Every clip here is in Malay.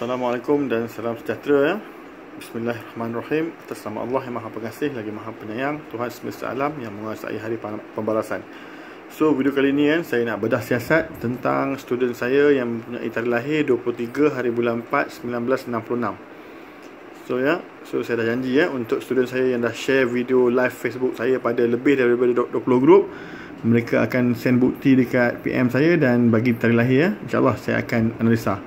Assalamualaikum dan salam sejahtera ya. Bismillahirrahmanirrahim. Atas nama Allah yang Maha Pengasih lagi Maha Penyayang, Tuhan semesta alam yang menguasai hari pembalasan. So video kali ini saya nak bedah siasat tentang student saya yang mempunyai tarikh lahir 23 hari bulan 4 1966. So saya dah janji untuk student saya yang dah share video live Facebook saya pada lebih daripada 20 grup, mereka akan send bukti dekat PM saya dan bagi tarikh lahir InsyaAllah saya akan analisa.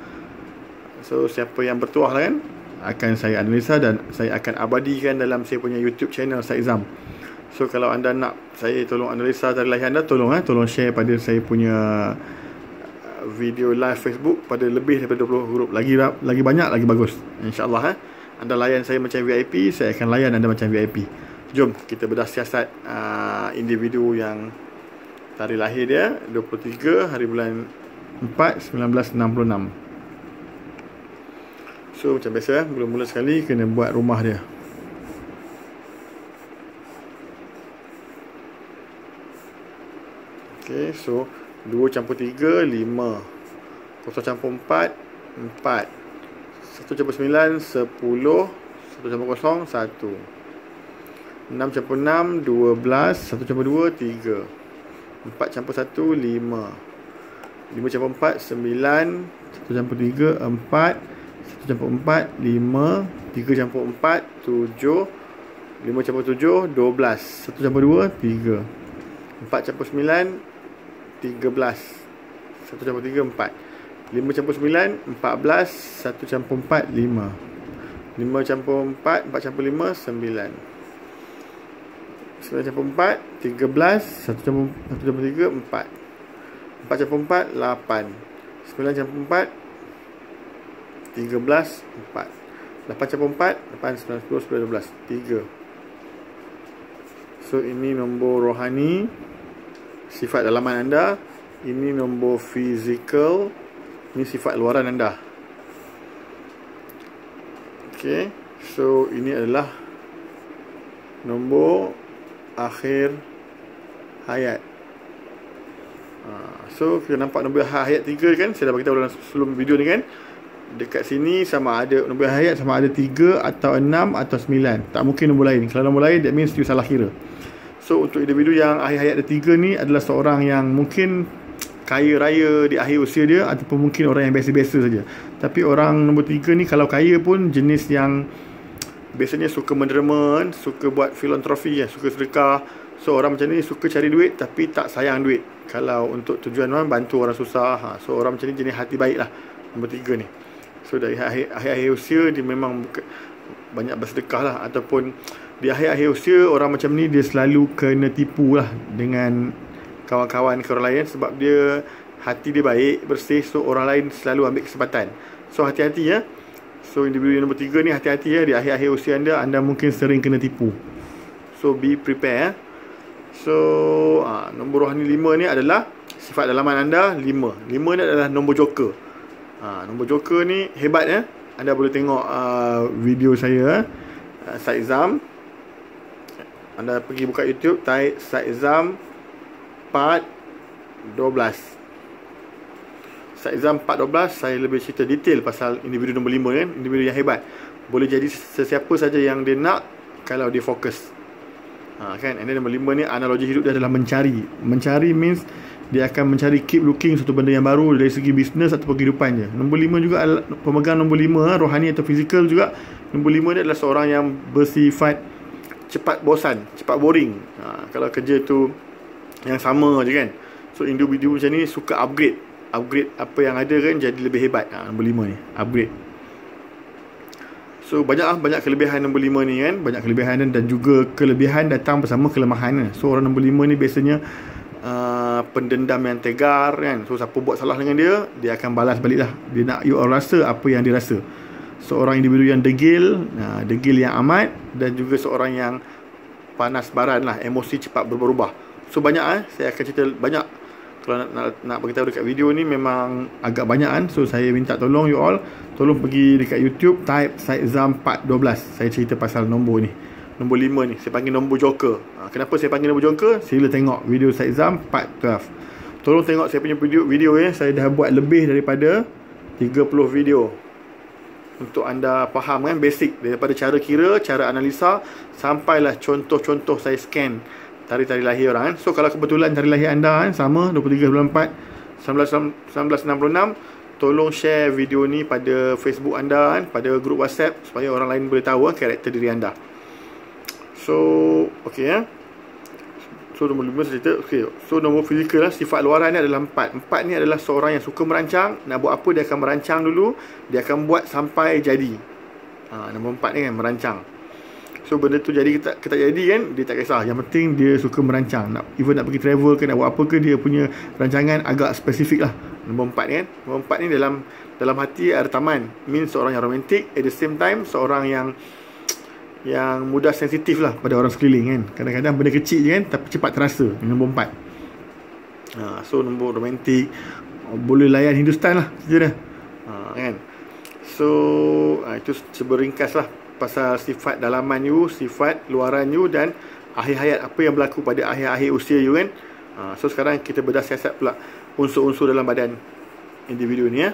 So siapa yang bertuah kan, akan saya analisa dan saya akan abadikan dalam saya punya YouTube channel Saizam. So kalau anda nak saya tolong analisa tarikh lahir anda, tolong share pada saya punya video live Facebook pada lebih daripada 20 grup. Lagi banyak lagi bagus. InsyaAllah anda layan saya macam VIP, saya akan layan anda macam VIP. Jom kita bedah siasat individu yang tarikh lahir dia 23 hari bulan 4 1966. So macam biasa mula-mula sekali kena buat rumah dia. Okay, so 2 campur 3 5, 0 campur 4 4, 1 campur 9 10, 1 campur 0 1, 6 campur 6 12, 1 campur 2 3, 4 campur 1 5, 5 campur 4 9, 1 campur 3 4, 1 campur 4 5, 3 campur 4 7, 5 campur 7 12, 1 campur 2 3, 4 campur 9 13, 1 campur 3 4, 5 campur 9 14, 1 campur 4 5, 5 campur 4 4 campur 5 9, 9 campur 4 13, 1 campur 3 4, 4 campur 4 8, 9 campur 4 13 4, 8 campur 4 8 9 10 11 12 3. So ini nombor rohani, sifat dalaman anda. Ini nombor fizikal, ini sifat luaran anda. Okay, so ini adalah nombor akhir hayat. So kita nampak nombor hayat 3 kan, saya dah beritahu dalam sebelum video ni kan. Dekat sini sama ada nombor hayat sama ada 3 atau 6 atau 9. Tak mungkin nombor lain. Kalau nombor lain that means you salah kira. So untuk individu yang akhir hayat ada 3 ni adalah seorang yang mungkin kaya raya di akhir usia dia, ataupun mungkin orang yang biasa-biasa saja. Tapi orang nombor 3 ni kalau kaya pun jenis yang biasanya suka menderma, suka buat filantropi, suka sedekah. So orang macam ni suka cari duit tapi tak sayang duit. Kalau untuk tujuan bantu orang susah. So orang macam ni jenis hati baik lah, nombor 3 ni. So dari akhir-akhir usia dia memang banyak bersedekah lah, ataupun di akhir-akhir usia orang macam ni dia selalu kena tipu lah dengan kawan-kawan ke orang lain, sebab dia hati dia baik, bersih. So orang lain selalu ambil kesempatan. So hati-hati ya. So individu yang nombor 3 ni hati-hati ya. Di akhir-akhir usia anda mungkin sering kena tipu. So be prepare. So nombor rohani 5 ni adalah sifat dalaman anda 5. 5 ni adalah nombor joker. Nombor joker ni hebat ya. Anda boleh tengok video saya Saizam. Anda pergi buka YouTube, type Saizam part 12. Saizam part 12 saya lebih cerita detail pasal individu nombor 5 kan, individu yang hebat. Boleh jadi sesiapa saja yang dia nak kalau dia fokus. Kan, and then nombor 5 ni analogi hidup dia adalah mencari. Mencari means dia akan mencari, keep looking satu benda yang baru dari segi bisnes atau kehidupannya. Nombor 5 juga adalah pemegang nombor 5 rohani atau fizikal juga. Nombor 5 ni adalah seorang yang bersifat cepat bosan, cepat boring. Kalau kerja tu yang sama je kan. So individu macam ni suka upgrade apa yang ada kan, jadi lebih hebat. Nombor 5 ni upgrade. So banyak kelebihan nombor 5 ni kan. Banyak kelebihan dan juga kelebihan datang bersama kelemahan. So orang nombor 5 ni biasanya pendendam yang tegar kan. So siapa buat salah dengan dia akan balas balik lah. Dia nak you all rasa apa yang dia rasa. Seorang individu yang degil yang amat, dan juga seorang yang panas baran lah, emosi cepat berubah-ubah. So banyak saya akan cerita banyak. Kalau nak beritahu dekat video ni memang agak banyak kan. So saya minta tolong you all, tolong pergi dekat YouTube, type Saizam part 12. Saya cerita pasal nombor ni, nombor 5 ni. Saya panggil nombor joker. Kenapa saya panggil nombor joker? Sila tengok video Saizam part 12. Tolong tengok saya punya video ya. Saya dah buat lebih daripada 30 video. untuk anda faham kan, basic daripada cara kira, cara analisa, sampailah contoh-contoh saya scan tarikh lahir orang kan. So kalau kebetulan tarikh lahir anda kan sama 23 bulan 4 1966, tolong share video ni pada Facebook anda kan, pada grup WhatsApp, supaya orang lain boleh tahu kan, karakter diri anda. So okey ya. So nombor 5 cerita. Okey. So nombor fizikal lah, sifat luaran ni adalah 4. 4 ni adalah seorang yang suka merancang. Nak buat apa dia akan merancang dulu, dia akan buat sampai jadi. Nombor 4 ni kan merancang. So benda tu jadi kita jadi kan, dia tak kisah. Yang penting dia suka merancang. Even nak pergi travel ke, nak buat apa ke, dia punya rancangan agak spesifik lah. Nombor 4 ni kan. Nombor 4 ni dalam hati ada taman. Means seorang yang romantik, at the same time seorang yang mudah sensitif lah pada orang sekeliling kan. Kadang-kadang benda kecil je kan, tapi cepat terasa. Nombor 4. So nombor romantik, boleh layan Hindustan lah cerita dia. Kan. So itu seberingkas lah pasal sifat dalaman you, sifat luaran you, dan akhir hayat, apa yang berlaku pada akhir-akhir usia you kan. So sekarang kita bedah siasat pula unsur-unsur dalam badan individu ni ya.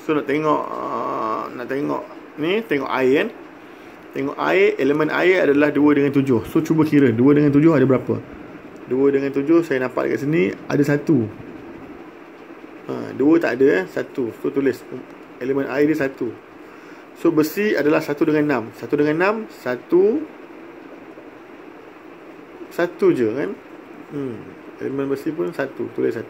So nak tengok ni, tengok air kan. Tengok air, elemen air adalah 2 dengan 7. So cuba kira 2 dengan 7 ada berapa? 2 dengan 7 saya nampak dekat sini ada 1. 2 tak ada 1. So tulis elemen air dia 1. So besi adalah 1 dengan 6. 1 dengan 6 1 je kan. Elemen besi pun 1. Tulis 1.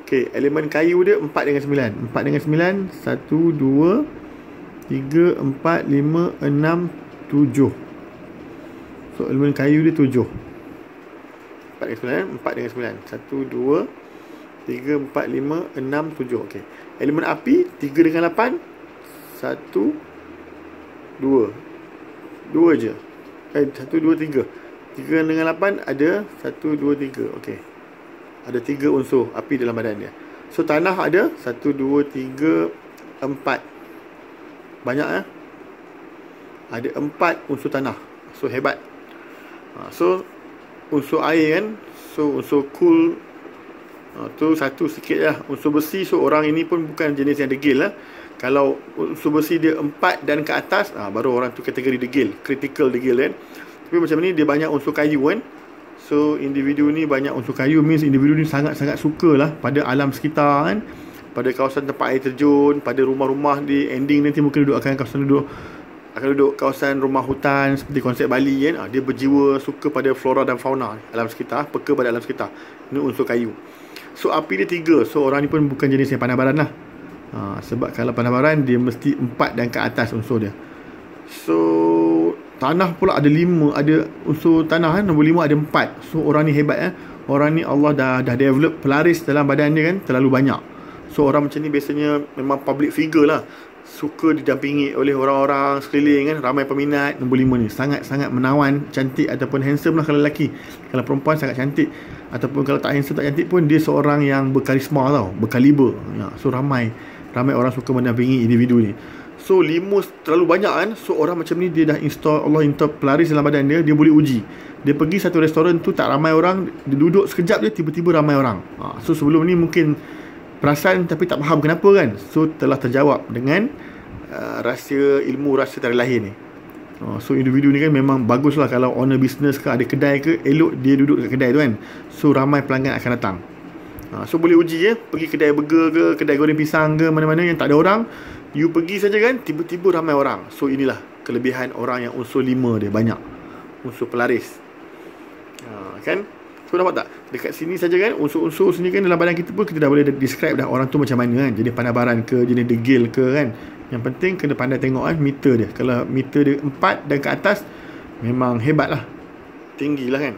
Okey, elemen kayu dia 4 dengan 9. 4 dengan 9 1, 2 3, 4, 5, 6, 7. So elemen kayu dia 7. 4 dengan 9, 4 dengan 9 1, 2 3, 4, 5, 6, 7. Okey. Elemen api 3 dengan 8 1, 2 je. 1, 2, 3. 3 dengan 8 ada 1, 2, 3. Okey. Ada 3 unsur api dalam badan dia. So tanah ada 1, 2, 3, 4. Banyak ada 4 unsur tanah. So hebat. So unsur air kan, so unsur cool tu satu sikit lah. Unsur besi, so orang ini pun bukan jenis yang degil lah. Kalau unsur besi dia 4 dan ke atas, baru orang tu kategori degil, critical degil kan. Tapi macam ni dia banyak unsur kayu kan. So individu ni banyak unsur kayu, means individu ni sangat-sangat suka lah pada alam sekitar kan. Pada kawasan tempat air terjun, pada rumah-rumah di ending nanti mungkin akan duduk kawasan rumah hutan seperti konsep Bali kan. Dia berjiwa suka pada flora dan fauna alam sekitar, peka pada alam sekitar. Ini unsur kayu. So api dia 3. So orang ni pun bukan jenis yang pandai baran lah. Sebab kalau pandai baran dia mesti 4 dan ke atas unsur dia. So tanah pula ada 5, ada unsur tanah kan. Nombor 5 ada 4. So orang ni hebat Orang ni Allah dah develop pelaris dalam badan dia kan, terlalu banyak. So orang macam ni biasanya memang public figure lah, suka didampingi oleh orang-orang sekeliling kan, ramai peminat. Nombor 5 ni sangat-sangat menawan, cantik ataupun handsome lah kalau lelaki. Kalau perempuan sangat cantik, ataupun kalau tak handsome tak cantik pun dia seorang yang berkarisma tau, berkaliber. So ramai orang suka mendampingi individu ni. So 5 terlalu banyak kan. So orang macam ni dia dah Allah install pelaris dalam badan dia. Dia boleh uji. Dia pergi satu restoran tu tak ramai orang, dia duduk sekejap dia tiba-tiba ramai orang. So sebelum ni mungkin perasan tapi tak faham kenapa kan. So telah terjawab dengan ilmu rahsia tarikh lahir ni. So individu ni kan memang bagus lah. Kalau owner business ke, ada kedai ke, elok dia duduk kat kedai tu kan. So ramai pelanggan akan datang. So boleh uji pergi kedai burger ke, kedai goreng pisang ke, mana-mana yang tak ada orang, you pergi saja kan, tiba-tiba ramai orang. So inilah kelebihan orang yang unsur 5 dia banyak, unsur pelaris. Kan. So nampak tak? Dekat sini saja kan, unsur-unsur sini kan dalam badan kita pun kita dah boleh describe dah orang tu macam mana kan. Jenis pandai baran ke, jenis degil ke kan. Yang penting kena pandai tengok meter dia. Kalau meter dia 4 dan ke atas, memang hebat lah, tinggi lah kan.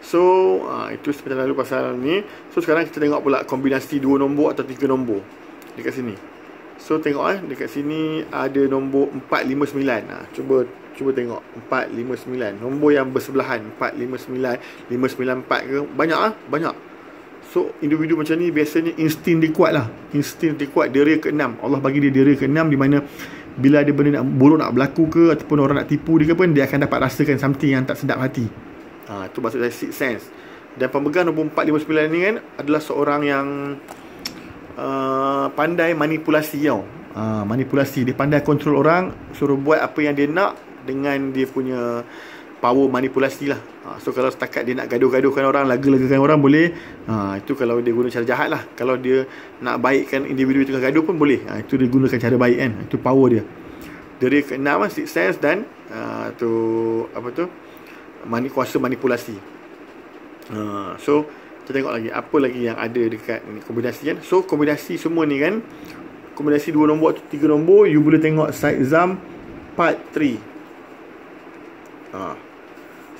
So itu seperti lalu pasal ni. So sekarang kita tengok pula kombinasi 2 nombor atau 3 nombor dekat sini. So tengok dekat sini ada nombor 459. Cuba tengok 459. Nombor yang bersebelahan 459, 594 ke, banyak. So individu macam ni biasanya insting dia kuat lah. Insting dia kuat, deria ke-6. Allah bagi dia deria ke-6, di mana bila ada benda buruk nak berlaku ke, ataupun orang nak tipu dia ke pun, dia akan dapat rasakan something yang tak sedap hati. Itu maksud saya sixth sense. Dan pemegang nombor 459 ni kan adalah seorang yang pandai manipulasi tau. manipulasi. Dia pandai kontrol orang, suruh buat apa yang dia nak dengan dia punya power manipulasi lah. So kalau setakat dia nak gaduh-gaduhkan orang, laga-lagakan orang, boleh. Itu kalau dia guna cara jahat lah. Kalau dia nak baikkan individu tengah gaduh pun boleh. Itu dia gunakan cara baik kan. Itu power dia. Dari keenam Sixth Sense dan kuasa manipulasi. So kita tengok lagi apa lagi yang ada dekat ni, kombinasi kan. So kombinasi semua ni kan, kombinasi 2 nombor atau 3 nombor, you boleh tengok Syed Zam part 3.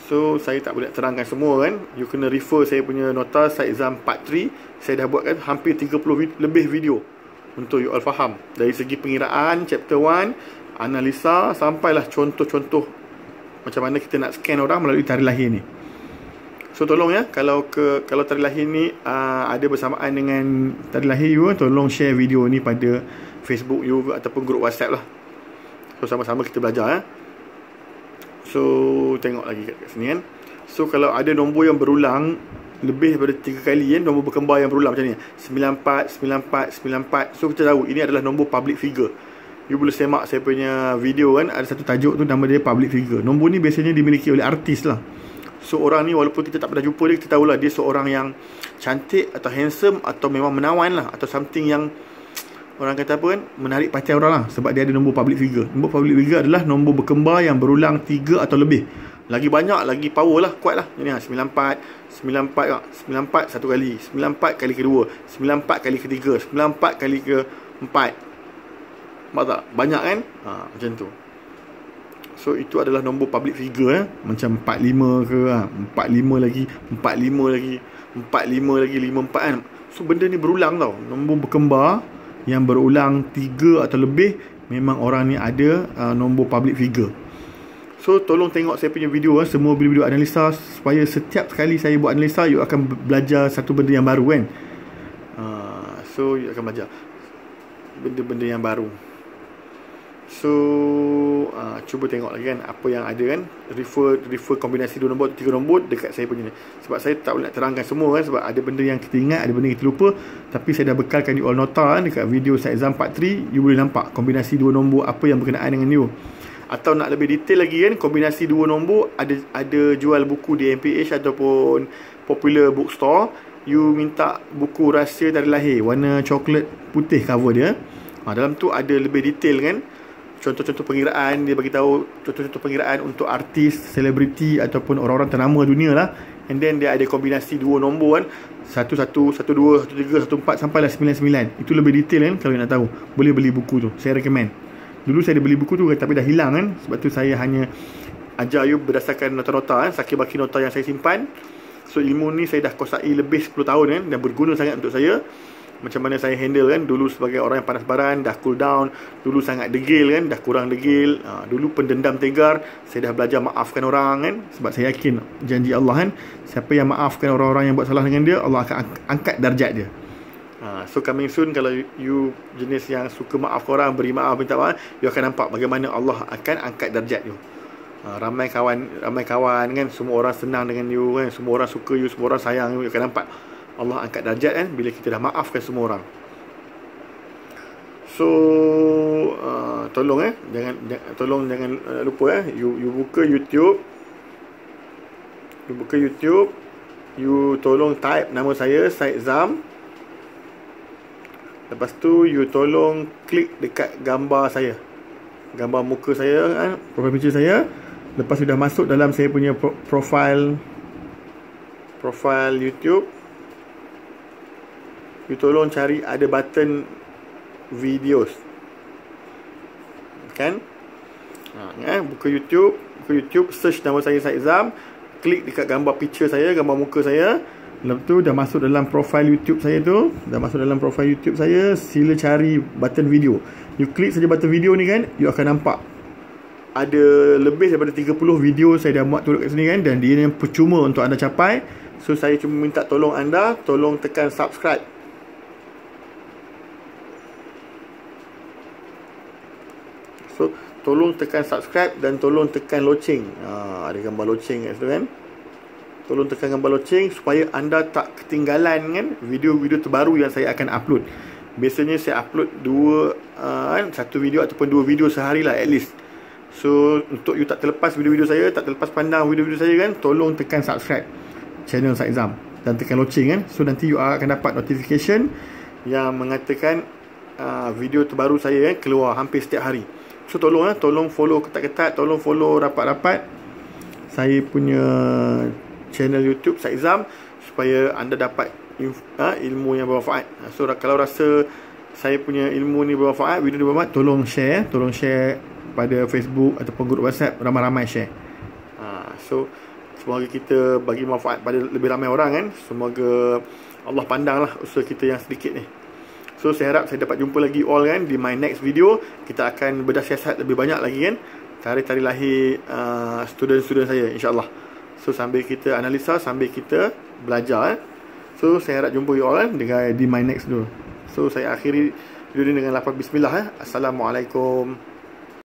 So saya tak boleh terangkan semua kan. You kena refer saya punya nota Syed Zam part 3. Saya dah buatkan hampir 30 lebih video untuk you all faham. Dari segi pengiraan chapter 1, analisa, sampailah contoh-contoh macam mana kita nak scan orang melalui tarikh lahir ni. So tolong ya, kalau tarikh lahir ni ada bersamaan dengan tarikh lahir you, tolong share video ni pada Facebook you ataupun grup WhatsApp lah. So sama-sama kita belajar ya. So tengok lagi kat sini kan. So kalau ada nombor yang berulang lebih daripada 3 kali kan, nombor berkembar yang berulang macam ni 94, 94, 94. So kita tahu ini adalah nombor public figure. You boleh semak saya punya video kan, ada satu tajuk tu, nama dia public figure. Nombor ni biasanya dimiliki oleh artis lah. So orang ni walaupun kita tak pernah jumpa dia, kita tahulah dia seorang yang cantik atau handsome atau memang menawan lah, atau something yang orang kata apa kan, menarik perhatian orang lah, sebab dia ada nombor public figure. Nombor public figure adalah nombor berkembar yang berulang 3 atau lebih. Lagi banyak, lagi power lah, kuat lah. Ini 94, 94 satu kali, 94 kali kedua, 94 kali ketiga, 94 kali keempat. Nampak tak? Banyak kan? Macam tu. So itu adalah nombor public figure macam 45 ke, 45 lagi, 45 lagi, 45 lagi, 54 kan. So benda ni berulang tau. Nombor berkembar yang berulang 3 atau lebih, memang orang ni ada nombor public figure. So tolong tengok saya punya video, semua video analisa, supaya setiap kali saya buat analisa, you akan belajar satu benda yang baru kan. So you akan belajar benda-benda yang baru. So cuba tengok lagi kan apa yang ada kan. Refer kombinasi 2 nombor, 3 nombor dekat saya punya ni. Sebab saya tak boleh nak terangkan semua kan, sebab ada benda yang kita ingat, ada benda yang kita lupa. Tapi saya dah bekalkan you all nota kan, dekat video Syed Zam part 3. You boleh nampak kombinasi 2 nombor apa yang berkenaan dengan you. Atau nak lebih detail lagi kan, kombinasi 2 nombor, ada jual buku di MPH ataupun Popular Bookstore. You minta buku Rahsia Tarikh Lahir, warna coklat putih cover dia. Dalam tu ada lebih detail kan, contoh-contoh pengiraan. Dia bagi tahu contoh-contoh pengiraan untuk artis, selebriti ataupun orang-orang ternama dunia lah. And then dia ada kombinasi 2 nombor kan, 11, 12, 13, 14 sampailah 99. Itu lebih detail kan. Kalau nak tahu, boleh beli buku tu, saya recommend. Dulu saya ada beli buku tu tapi dah hilang kan. Sebab tu saya hanya ajar you berdasarkan nota-nota kan, sakit-baki nota yang saya simpan. So ilmu ni saya dah kuasai lebih 10 tahun kan, dan berguna sangat untuk saya. Macam mana saya handle kan, dulu sebagai orang yang panas baran, dah cool down. Dulu sangat degil kan, dah kurang degil. Dulu pendendam tegar, saya dah belajar maafkan orang kan. Sebab saya yakin janji Allah kan, siapa yang maafkan orang-orang yang buat salah dengan dia, Allah akan angkat darjat dia. So coming soon, kalau you jenis yang suka maafkan orang, beri maaf, minta maaf, you akan nampak bagaimana Allah akan angkat darjat you. Ramai kawan kan, semua orang senang dengan you kan, semua orang suka you, semua orang sayang you. You akan nampak Allah angkat darjat kan, bila kita dah maafkan semua orang. So tolong jangan lupa you buka YouTube. You tolong type nama saya Syed Zam. Lepas tu you tolong klik dekat gambar saya, gambar muka saya kan, profile picture saya. Lepas sudah masuk dalam saya punya profile YouTube, you tolong cari ada button videos kan. Buka YouTube, search nama saya Syed Zam, klik dekat gambar picture saya, gambar muka saya. Lepas tu dah masuk dalam profile YouTube saya tu, sila cari button video. You klik saja button video ni kan, you akan nampak ada lebih daripada 30 video saya dah muat turut kat sini kan, dan dia yang percuma untuk anda capai. So saya cuma minta tolong anda, tolong tekan subscribe. So tolong tekan subscribe dan tolong tekan loceng. Ada gambar loceng kat situ kan. Tolong tekan gambar loceng supaya anda tak ketinggalan kan video-video terbaru yang saya akan upload. Biasanya saya upload satu video ataupun 2 video sehari lah at least. So untuk you tak terlepas video-video saya, tak terlepas pandang video-video saya kan, tolong tekan subscribe channel Saizam dan tekan loceng kan. So nanti you akan dapat notification yang mengatakan video terbaru saya kan keluar hampir setiap hari. So tolong follow ketat-ketat, tolong follow rapat-rapat saya punya channel YouTube Saizam supaya anda dapat ilmu yang bermanfaat. So kalau rasa saya punya ilmu ni bermanfaat, video ni bermanfaat, tolong share pada Facebook ataupun grup WhatsApp, ramai-ramai share. So semoga kita bagi manfaat pada lebih ramai orang kan. Semoga Allah pandanglah usaha kita yang sedikit ni. So saya harap saya dapat jumpa lagi all kan di my next video. Kita akan bedah siasat lebih banyak lagi kan, tarikh lahir student-student saya, insyaAllah. So sambil kita analisa, sambil kita belajar So saya harap jumpa you all dengan di my next video. So saya akhiri video ni dengan lafaz bismillah. Assalamualaikum.